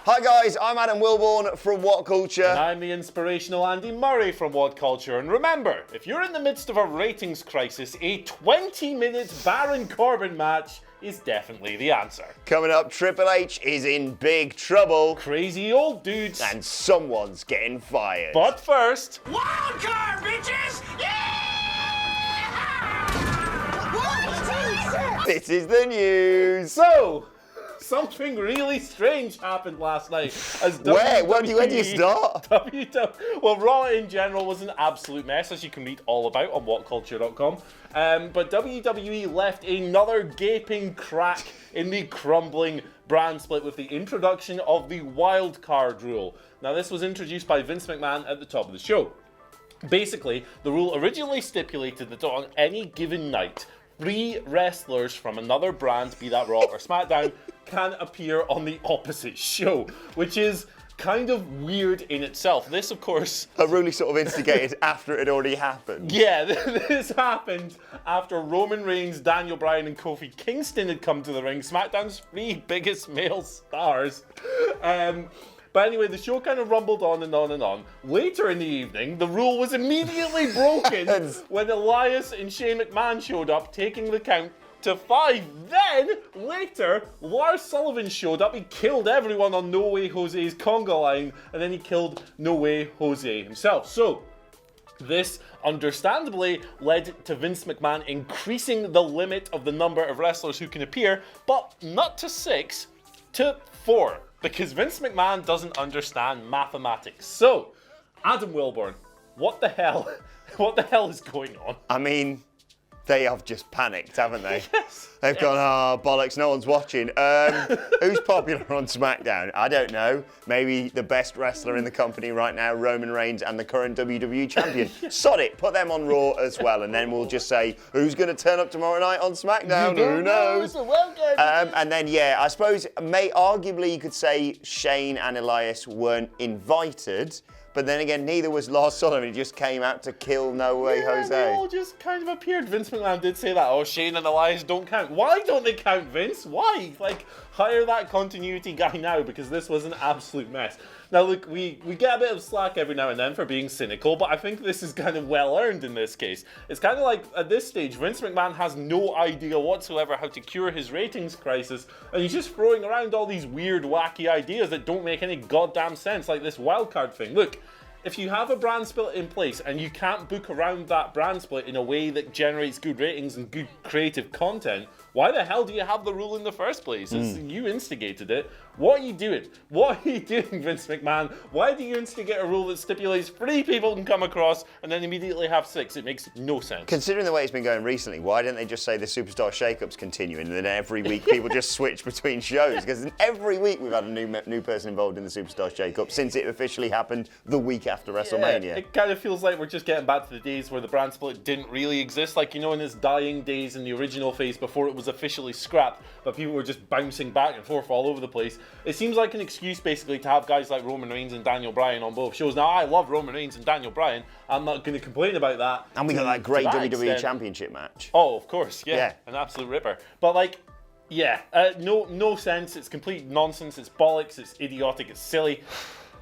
Hi guys, I'm Adam Wilborn from WhatCulture. And I'm the inspirational Andy Murray from WhatCulture. And remember, if you're in the midst of a ratings crisis, a 20-minute Baron Corbin match is definitely the answer. Coming up, Triple H is in big trouble. Crazy old dudes. And someone's getting fired. But first... Wildcard, bitches! Yeah! This is the news. So... something really strange happened last night. As Where do you start? Well, Raw in general was an absolute mess, as you can read all about on WhatCulture.com. But WWE left another gaping crack in the crumbling brand split with the introduction of the Wildcard Rule. Now, this was introduced by Vince McMahon at the top of the show. Basically, the rule originally stipulated that on any given night, 3 wrestlers from another brand, be that Raw or SmackDown, can appear on the opposite show, which is kind of weird in itself. This, of course... a rule sort of instigated after it had already happened. Yeah, this happened after Roman Reigns, Daniel Bryan, and Kofi Kingston had come to the ring, SmackDown's 3 biggest male stars. But anyway, the show kind of rumbled on and on and on. Later in the evening, the rule was immediately broken when Elias and Shane McMahon showed up, taking the count to 5. Then, later, Lars Sullivan showed up. He killed everyone on No Way Jose's conga line, and then he killed No Way Jose himself. So, this, understandably, led to Vince McMahon increasing the limit of the number of wrestlers who can appear, but not to 6, to 4. Because Vince McMahon doesn't understand mathematics. So, Adam Wilborn, what the hell is going on? I mean, they have just panicked, haven't they? Yes. They've gone, oh, bollocks, no one's watching. Who's popular on SmackDown? I don't know. Maybe the best wrestler in the company right now, Roman Reigns, and the current WWE champion. Sod it, put them on Raw as well, and then we'll just say, who's going to turn up tomorrow night on SmackDown? Who knows? And then, yeah, I suppose, arguably you could say Shane and Elias weren't invited, but then again, neither was Lars Sullivan. He just came out to kill No Way Jose. They all just kind of appeared. Vince McMahon did say that. Oh, Shane and Elias don't count. Why don't they count, Vince? Why? Like, hire that continuity guy now, because this was an absolute mess. Now, look, we get a bit of slack every now and then for being cynical, but I think this is kind of well earned in this case. It's kind of like, at this stage, Vince McMahon has no idea whatsoever how to cure his ratings crisis, and he's just throwing around all these weird, wacky ideas that don't make any goddamn sense, like this wildcard thing. Look, if you have a brand split in place and you can't book around that brand split in a way that generates good ratings and good creative content, why the hell do you have the rule in the first place? You instigated it. What are you doing? What are you doing, Vince McMahon? Why do you instigate a rule that stipulates 3 people can come across and then immediately have 6? It makes no sense. Considering the way it's been going recently, why didn't they just say the Superstar Shake-Up's continuing, and then every week people just switch between shows? Because every week we've had a new person involved in the Superstar Shake-Up since it officially happened the week after WrestleMania. Yeah, it kind of feels like we're just getting back to the days where the brand split didn't really exist. Like, you know, in its dying days in the original phase before it was officially scrapped, but people were just bouncing back and forth all over the place. It seems like an excuse basically to have guys like Roman Reigns and Daniel Bryan on both shows. Now, I love Roman Reigns and Daniel Bryan. I'm not going to complain about that. And we got that great WWE Championship match. Oh, of course, yeah. An absolute ripper. But like, yeah, no sense. It's complete nonsense. It's bollocks. It's idiotic. It's silly.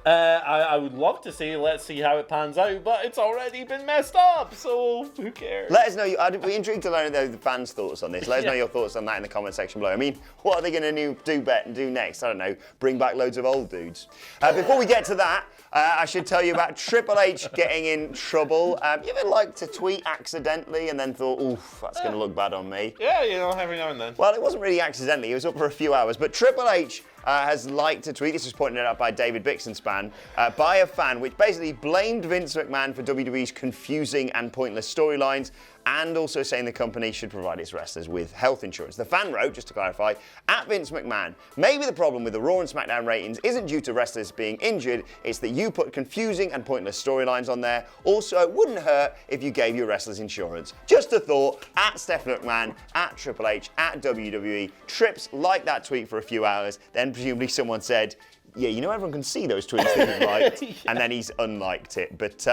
I would love to say let's see how it pans out, but it's already been messed up, so who cares? Let us know. I'd be intrigued to learn the fans' thoughts on this. Let us know your thoughts on that in the comment section below. I mean, what are they going to do next? I don't know. Bring back loads of old dudes. Before we get to that, I should tell you about Triple H getting in trouble. You ever like to tweet accidentally and then thought, oof, that's going to look bad on me? Yeah, you know, every now and then. Well, it wasn't really accidentally. It was up for a few hours. But Triple H has liked a tweet, this was pointed out by David Bixenspan, by a fan, which basically blamed Vince McMahon for WWE's confusing and pointless storylines, and also saying the company should provide its wrestlers with health insurance. The fan wrote, just to clarify, at Vince McMahon, maybe the problem with the Raw and SmackDown ratings isn't due to wrestlers being injured, it's that you put confusing and pointless storylines on there. Also, it wouldn't hurt if you gave your wrestlers insurance. Just a thought, at Stephen McMahon, at Triple H, at WWE. Trips liked that tweet for a few hours, then presumably someone said, yeah, you know everyone can see those tweets that you've liked, and then he's unliked it. But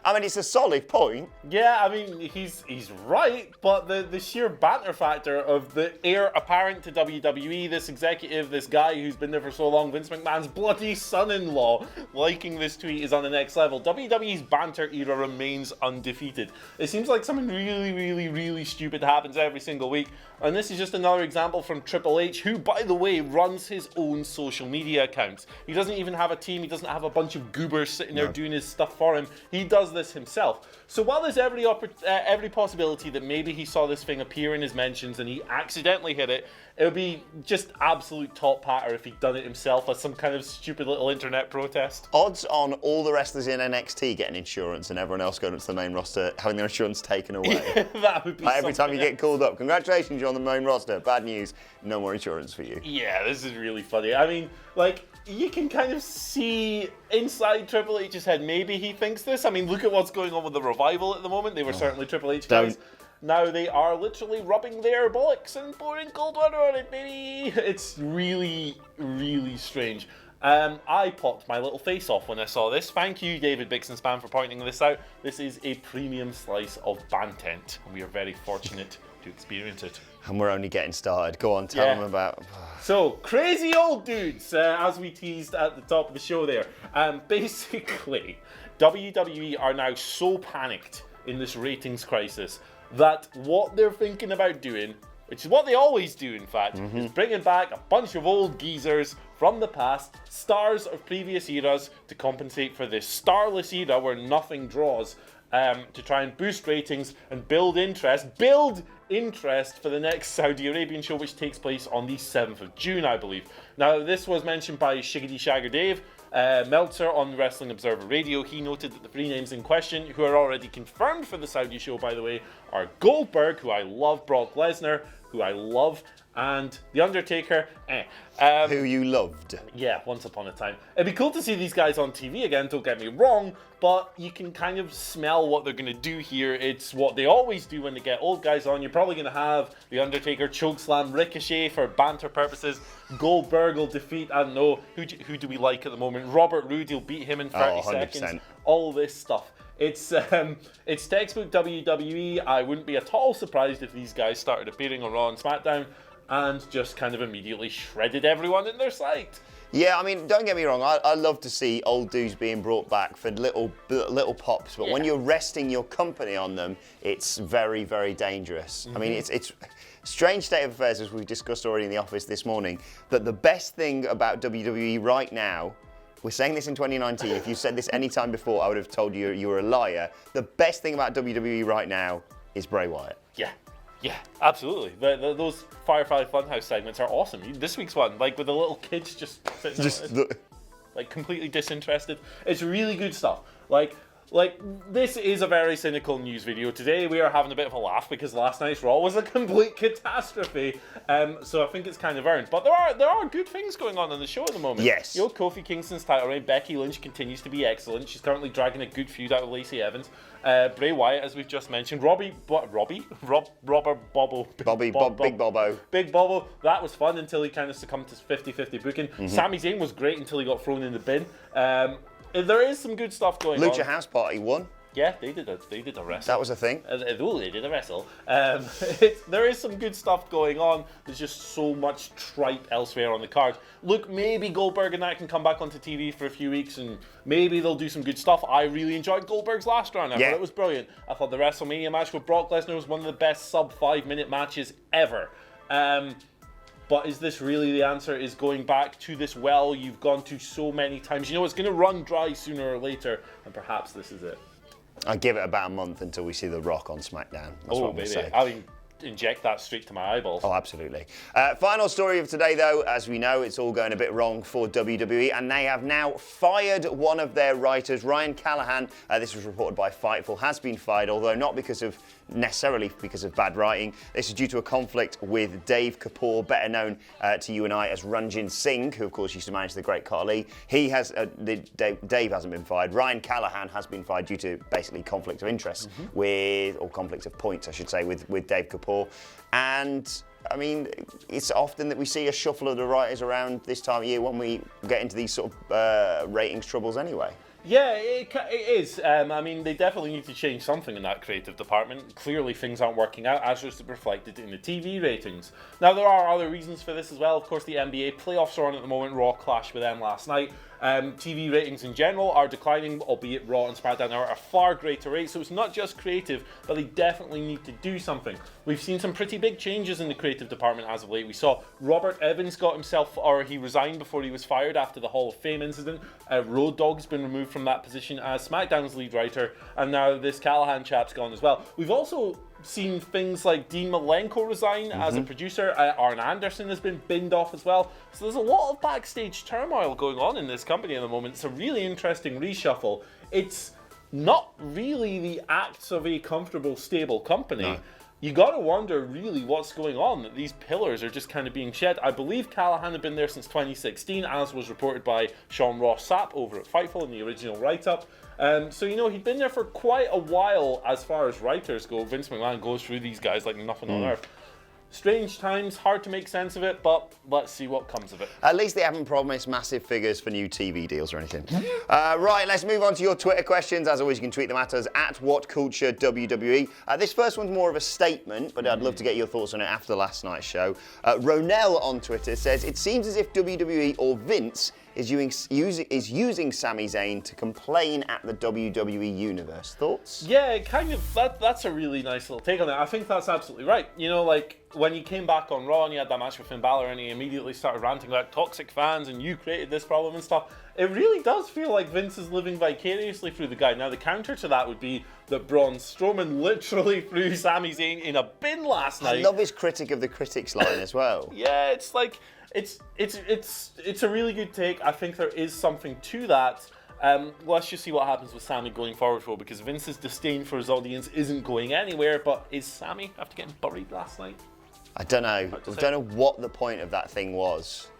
I mean, it's a solid point. Yeah, I mean, he's right, but the sheer banter factor of the heir apparent to WWE, this executive, this guy who's been there for so long, Vince McMahon's bloody son-in-law, liking this tweet is on the next level. WWE's banter era remains undefeated. It seems like something really, really, really stupid happens every single week, and this is just another example from Triple H, who, by the way, runs his own social media accounts. He doesn't even have a team, he doesn't have a bunch of goobers sitting there doing his stuff for him. He does this himself. So while there's every possibility that maybe he saw this thing appear in his mentions and he accidentally hit it, it would be just absolute top patter if he'd done it himself as some kind of stupid little internet protest. Odds on all the wrestlers in NXT getting insurance and everyone else going up to the main roster having their insurance taken away. That would be like every time you get called up, congratulations, you're on the main roster. Bad news, no more insurance for you. Yeah, this is really funny. I mean, like, you can kind of see inside Triple H's head, maybe he thinks this. I mean, look at what's going on with the Revival at the moment. They were certainly Triple H guys. Now they are literally rubbing their bullocks and pouring cold water on it, baby. It's really, really strange. I popped my little face off when I saw this. Thank you, David Bixenspan, for pointing this out. This is a premium slice of bantent, and we are very fortunate to experience it. And we're only getting started. Go on, tell them about... So, crazy old dudes, as we teased at the top of the show there. Basically, WWE are now so panicked in this ratings crisis that what they're thinking about doing, which is what they always do, in fact, is bringing back a bunch of old geezers from the past, stars of previous eras, to compensate for this starless era where nothing draws, to try and boost ratings and build interest for the next Saudi Arabian show, which takes place on the 7th of June, I believe. Now, this was mentioned by Shiggity Shagger Dave Meltzer on the Wrestling Observer Radio. He noted that the three names in question, who are already confirmed for the Saudi show, by the way, are Goldberg, who I love, Brock Lesnar, who I love, and The Undertaker, who you loved. Yeah, once upon a time. It'd be cool to see these guys on TV again, don't get me wrong, but you can kind of smell what they're going to do here. It's what they always do when they get old guys on. You're probably going to have The Undertaker chokeslam Ricochet for banter purposes. Goldberg will defeat, I don't know, who do we like at the moment? Robert Roode, he'll beat him in 30 seconds. All this stuff. It's textbook WWE. I wouldn't be at all surprised if these guys started appearing on Raw and SmackDown and just kind of immediately shredded everyone in their sight. Yeah, I mean, don't get me wrong. I love to see old dudes being brought back for little pops, but when you're resting your company on them, it's very, very dangerous. I mean, it's strange state of affairs, as we've discussed already in the office this morning, that the best thing about WWE right now, we're saying this in 2019, if you said this any time before, I would have told you you were a liar. The best thing about WWE right now is Bray Wyatt. Yeah, absolutely. Those Firefly Funhouse segments are awesome. This week's one, like with the little kids just sitting there, like completely disinterested. It's really good stuff. Like this is a very cynical news video. Today we are having a bit of a laugh because last night's Raw was a complete catastrophe. So I think it's kind of earned. But there are good things going on in the show at the moment. Yes. You know, Kofi Kingston's title reign. Becky Lynch continues to be excellent. She's currently dragging a good feud out of Lacey Evans. Bray Wyatt, as we've just mentioned. Robert Bobbo. Big Bobbo. Big Bobbo. That was fun until he kind of succumbed to 50-50 booking. Sami Zayn was great until he got thrown in the bin. There is some good stuff going on. Lucha House Party won. Yeah, they did a wrestle. That was a thing. They did a wrestle. There is some good stuff going on. There's just so much tripe elsewhere on the card. Look, maybe Goldberg and that can come back onto TV for a few weeks and maybe they'll do some good stuff. I really enjoyed Goldberg's last run. I thought it was brilliant. I thought the WrestleMania match with Brock Lesnar was one of the best sub 5-minute matches ever. But is this really the answer? Is going back to this well you've gone to so many times? You know it's going to run dry sooner or later, and perhaps this is it. I give it about a month until we see The Rock on SmackDown. That's what I'm going to say. I mean, inject that straight to my eyeballs. Oh, absolutely. Final story of today, though. As we know, it's all going a bit wrong for WWE, and they have now fired one of their writers, Ryan Callahan. This was reported by Fightful, has been fired, although not necessarily because of bad writing. This is due to a conflict with Dave Kapoor, better known to you and I as Ranjin Singh, who of course used to manage the Great Khali. He has, Dave hasn't been fired. Ryan Callahan has been fired due to basically conflict of interest or conflict of points, I should say, with Dave Kapoor. And I mean, it's often that we see a shuffle of the writers around this time of year when we get into these sort of ratings troubles anyway. Yeah, it is. I mean, they definitely need to change something in that creative department. Clearly, things aren't working out, as is reflected in the TV ratings. Now, there are other reasons for this as well. Of course, the NBA playoffs are on at the moment. Raw clashed with them last night. TV ratings in general are declining, albeit Raw and SmackDown are at a far greater rate. So it's not just creative, but they definitely need to do something. We've seen some pretty big changes in the creative department as of late. We saw Robert Evans he resigned before he was fired after the Hall of Fame incident. Road Dogg's been removed from that position as SmackDown's lead writer, and now this Callahan chap's gone as well. We've also seen things like Dean Malenko resign as a producer. Arn Anderson has been binned off as well. So there's a lot of backstage turmoil going on in this company at the moment. It's a really interesting reshuffle. It's not really the acts of a comfortable, stable company. No. You got to wonder really what's going on, that these pillars are just kind of being shed. I believe Callahan had been there since 2016, as was reported by Sean Ross Sapp over at Fightful in the original write-up. So, he'd been there for quite a while as far as writers go. Vince McMahon goes through these guys like nothing on earth. Strange times, hard to make sense of it, but let's see what comes of it. At least they haven't promised massive figures for new TV deals or anything. Right, let's move on to your Twitter questions. As always, you can tweet them at us at WhatCulture WWE. This first one's more of a statement, but I'd love to get your thoughts on it after last night's show. Ronell on Twitter says, it seems as if WWE or Vince is using Sami Zayn to complain at the WWE Universe. Thoughts? Yeah, kind of. That's a really nice little take on it. I think that's absolutely right. When he came back on Raw and he had that match with Finn Balor and he immediately started ranting about toxic fans and you created this problem and stuff, it really does feel like Vince is living vicariously through the guy. Now, the counter to that would be that Braun Strowman literally threw Sami Zayn in a bin last night. I love his critic of the critics line as well. Yeah, it's like... It's a really good take. I think there is something to that. Let's just see what happens with Sami going forward, though, because Vince's disdain for his audience isn't going anywhere. But is Sami after getting buried last night? I don't know. I don't know what the point of that thing was.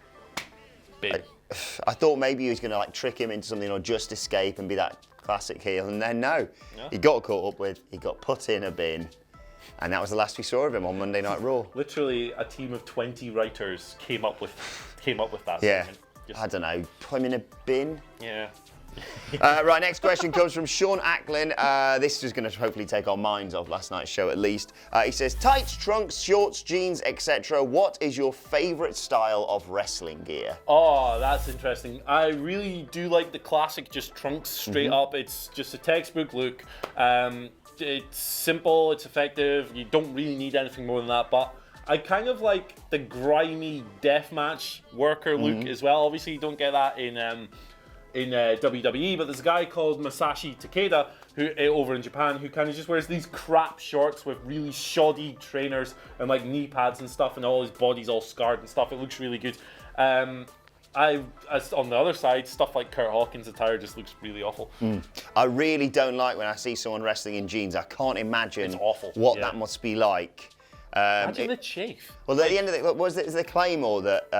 I thought maybe he was going to trick him into something or just escape and be that classic heel, and then no, he got caught up with. He got put in a bin. And that was the last we saw of him on Monday Night Raw. Literally, a team of 20 writers came up with that. Yeah, I don't know. Put him in a bin. Yeah. Right, next question comes from Sean Acklin. This is going to hopefully take our minds off last night's show at least. He says, tights, trunks, shorts, jeans, etc. What is your favourite style of wrestling gear? Oh, that's interesting. I really do like the classic just trunks straight up. It's just a textbook look. It's simple, it's effective, you don't really need anything more than that, but I kind of like the grimy deathmatch worker look as well. Obviously you don't get that in WWE, but there's a guy called Masashi Takeda who over in Japan who kind of just wears these crap shorts with really shoddy trainers and knee pads and stuff, and all his body's all scarred and stuff. It looks really good. On the other side, stuff like Kurt Hawkins' attire just looks really awful. I really don't like when I see someone wrestling in jeans. I can't imagine what that must be like. Imagine the chafe. Well, at the end of it, was the Claymore that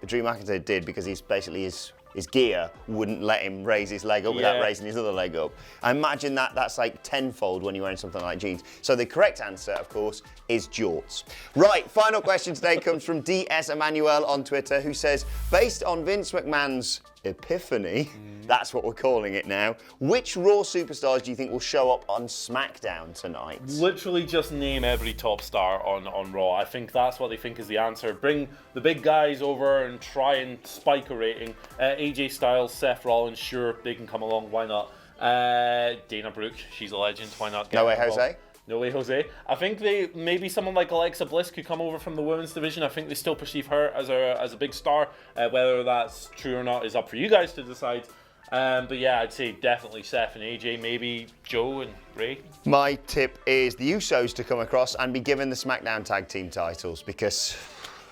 Drew McIntyre did because he's basically his gear wouldn't let him raise his leg up without raising his other leg up. I imagine that's like tenfold when you're wearing something like jeans. So the correct answer, of course, is jorts. Right, final question today comes from DS Emmanuel on Twitter, who says, based on Vince McMahon's epiphany, that's what we're calling it now, which Raw superstars do you think will show up on SmackDown tonight? Literally just name every top star on Raw. I think that's what they think is the answer. Bring the big guys over and try and spike a rating. AJ Styles, Seth Rollins, sure, they can come along, why not? Dana Brooke, she's a legend, why not? No Way Jose? No Way Jose. I think maybe someone like Alexa Bliss could come over from the women's division. I think they still perceive her as a big star. Whether that's true or not is up for you guys to decide. But yeah, I'd say definitely Seth and AJ, maybe Joe and Ray. My tip is the Usos to come across and be given the SmackDown Tag Team titles, because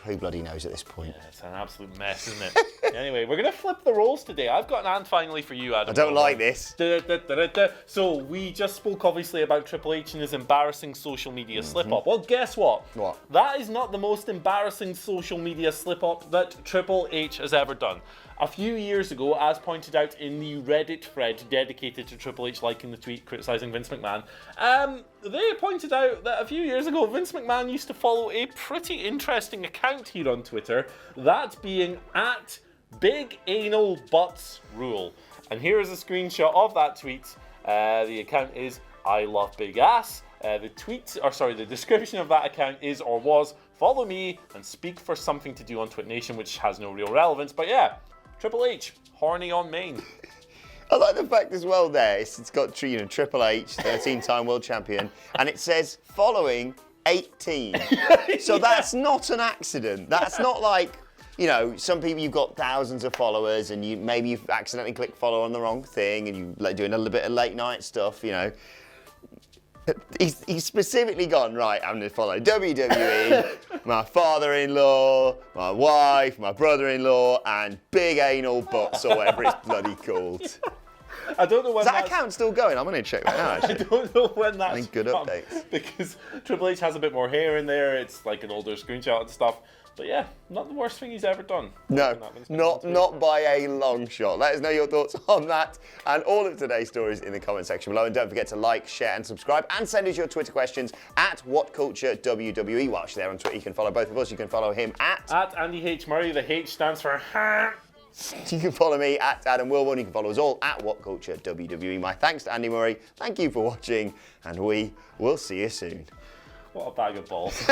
who bloody knows at this point? Yeah, it's an absolute mess, isn't it? Anyway, we're going to flip the roles today. I've got an and finally for you, Adam. I don't like this. So we just spoke obviously about Triple H and his embarrassing social media slip-up. Well, guess what? What? That is not the most embarrassing social media slip-up that Triple H has ever done. A few years ago, as pointed out in the Reddit thread dedicated to Triple H liking the tweet criticising Vince McMahon, they pointed out that a few years ago, Vince McMahon used to follow a pretty interesting account here on Twitter, that being at Big Anal Butts Rule. And here is a screenshot of that tweet. The account is I Love Big Ass. The description of that account is or was, follow me and speak for something to do on Twit Nation, which has no real relevance. But yeah, Triple H, horny on main. I like the fact as well there, it's got Triple H, 13-time world champion, and it says following 18. So that's not an accident. That's not like, some people, you've got thousands of followers and maybe you've accidentally clicked follow on the wrong thing and you're doing a little bit of late night stuff, He's specifically gone, right, I'm going to follow WWE, my father-in-law, my wife, my brother-in-law, and Big Anal Butts, or whatever it's bloody called. I don't know when Is that account still going? I'm going to check that out, actually. I don't know when that's I think good updates. Because Triple H has a bit more hair in there. It's like an older screenshot and stuff. But yeah, not the worst thing he's ever done. No, not by a long shot. Let us know your thoughts on that and all of today's stories in the comment section below. And don't forget to like, share and subscribe and send us your Twitter questions at WhatCultureWWE. Whilst you're there on Twitter, you can follow both of us. You can follow him at Andy H. Murray. The H stands for ha. You can follow me at Adam Wilborn. You can follow us all at WhatCultureWWE. My thanks to Andy Murray. Thank you for watching and we will see you soon. What a bag of balls.